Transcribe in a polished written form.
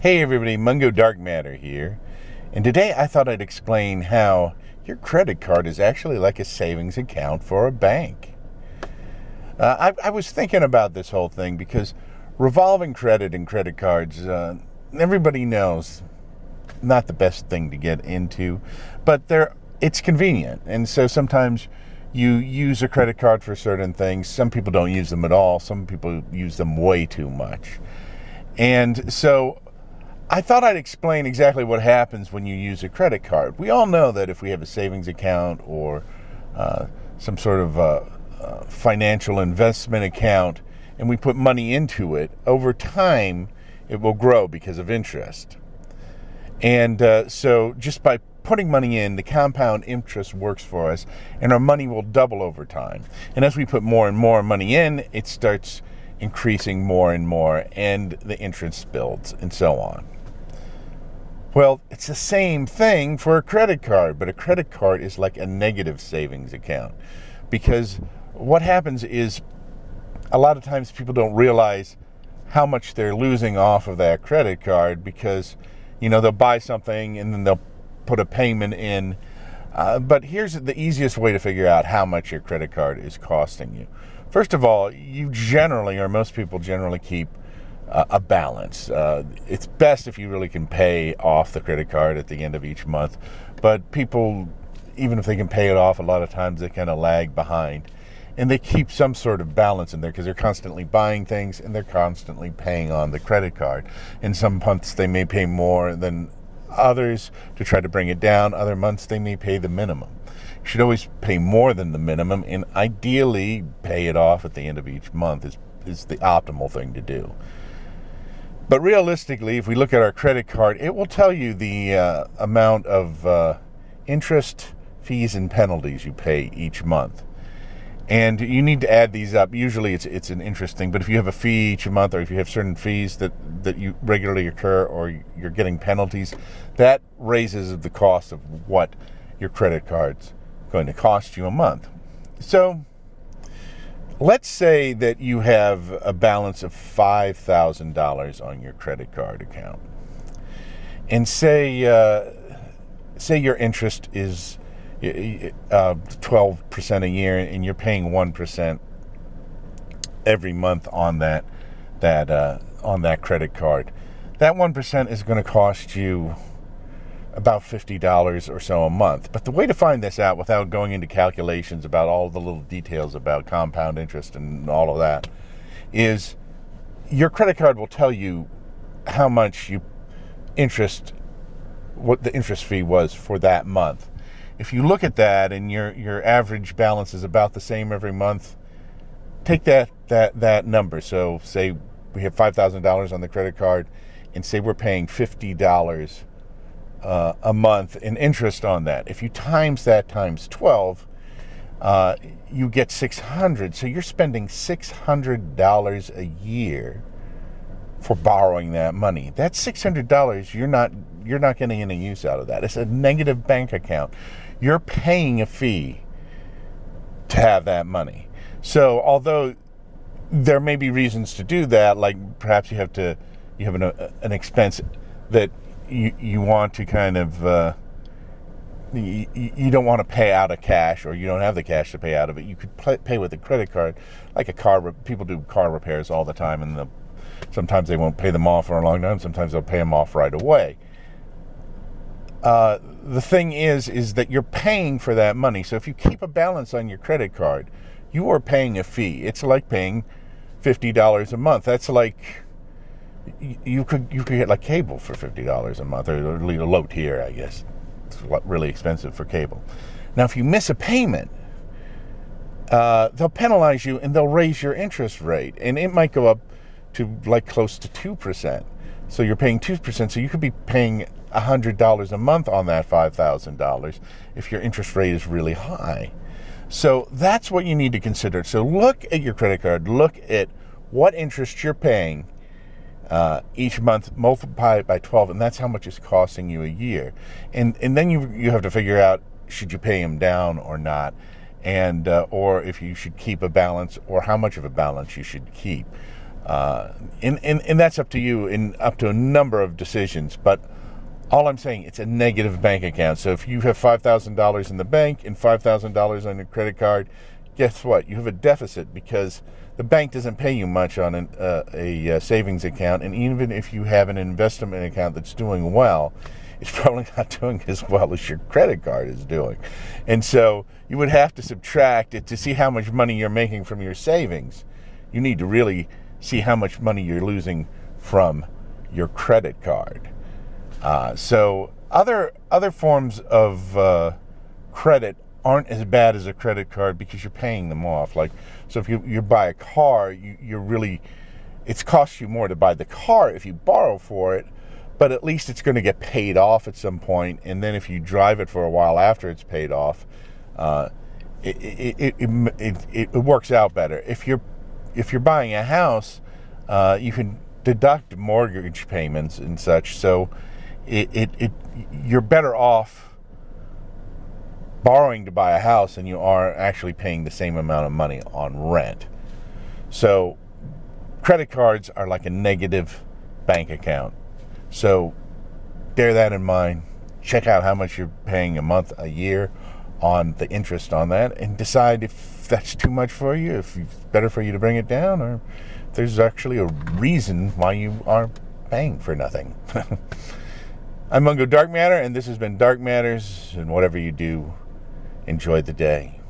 Hey everybody, Mungo Dark Matter here, and today I thought I'd explain how your credit card is actually like a savings account for a bank. I was thinking about this whole thing because revolving credit and credit cards, everybody knows, not the best thing to get into, but it's convenient, and so sometimes you use a credit card for certain things. Some people don't use them at all. Some people use them way too much. And so I thought I'd explain exactly what happens when you use a credit card. We all know that if we have a savings account or some sort of financial investment account and we put money into it, over time it will grow because of interest. And so just by putting money in, the compound interest works for us, and our money will double over time. And as we put more and more money in, it starts increasing more and more, and the interest builds, and so on. Well, it's the same thing for a credit card, but a credit card is like a negative savings account, because what happens is a lot of times people don't realize how much they're losing off of that credit card because, they'll buy something and then they'll put a payment in. But here's the easiest way to figure out how much your credit card is costing you. First of all, you generally, or most people generally, keep a balance. It's best if you really can pay off the credit card at the end of each month. But people, even if they can pay it off, a lot of times they kind of lag behind. And they keep some sort of balance in there because they're constantly buying things and they're constantly paying on the credit card. In some months they may pay more than others to try to bring it down. Other months they may pay the minimum. You should always pay more than the minimum, and ideally pay it off at the end of each month is the optimal thing to do. But realistically, if we look at our credit card, it will tell you the amount of interest, fees, and penalties you pay each month. And you need to add these up. Usually it's an interest thing, but if you have a fee each month, or if you have certain fees that you regularly occur, or you're getting penalties, that raises the cost of what your credit card's going to cost you a month. So let's say that you have a balance of $5,000 on your credit card account, and say your interest is 12% a year, and you're paying 1% every month on that credit card. That 1% is going to cost you about $50 or so a month. But the way to find this out without going into calculations about all the little details about compound interest and all of that is your credit card will tell you how much what the interest fee was for that month. If you look at that and your average balance is about the same every month, take that number. So say we have $5,000 on the credit card, and say we're paying $50 a month in interest on that. If you times that times 12, you get $600. So you're spending $600 a year for borrowing that money. That's $600. You're not getting any use out of that. It's a negative bank account. You're paying a fee to have that money. So although there may be reasons to do that, like perhaps you have an expense that you want to kind of you don't want to pay out of cash, or you don't have the cash to pay out of it, you could pay with a credit card, like a car. People do car repairs all the time, and sometimes they won't pay them off for a long time. Sometimes they'll pay them off right away. The thing is that you're paying for that money. So if you keep a balance on your credit card, you are paying a fee. It's like paying $50 a month. That's like you could get like cable for $50 a month, or a low tier, I guess. It's really expensive for cable. Now, if you miss a payment, they'll penalize you and they'll raise your interest rate, and it might go up to like close to 2%. So you're paying 2%. So you could be paying $100 a month on that $5,000 if your interest rate is really high. So that's what you need to consider. So look at your credit card, look at what interest you're paying each month, multiply it by 12, and that's how much it's costing you a year. And then you have to figure out, should you pay them down or not, and or if you should keep a balance, or how much of a balance you should keep. And that's up to you in up to a number of decisions. But all I'm saying, it's a negative bank account. So if you have $5,000 in the bank and $5,000 on your credit card, guess what? You have a deficit because the bank doesn't pay you much on a savings account. And even if you have an investment account that's doing well, it's probably not doing as well as your credit card is doing. And so you would have to subtract it to see how much money you're making from your savings. You need to really see how much money you're losing from your credit card. So other forms of credit aren't as bad as a credit card because you're paying them off. Like, so if you buy a car, it's cost you more to buy the car if you borrow for it, but at least it's going to get paid off at some point. And then if you drive it for a while after it's paid off, it works out better. If you're buying a house, you can deduct mortgage payments and such. So you're better off borrowing to buy a house than you are actually paying the same amount of money on rent. So credit cards are like a negative bank account. So bear that in mind. Check out how much you're paying a month, a year on the interest on that, and decide if that's too much for you, if it's better for you to bring it down, or if there's actually a reason why you are paying for nothing. I'm Mungo Dark Matter, and this has been Dark Matters, and whatever you do, enjoy the day.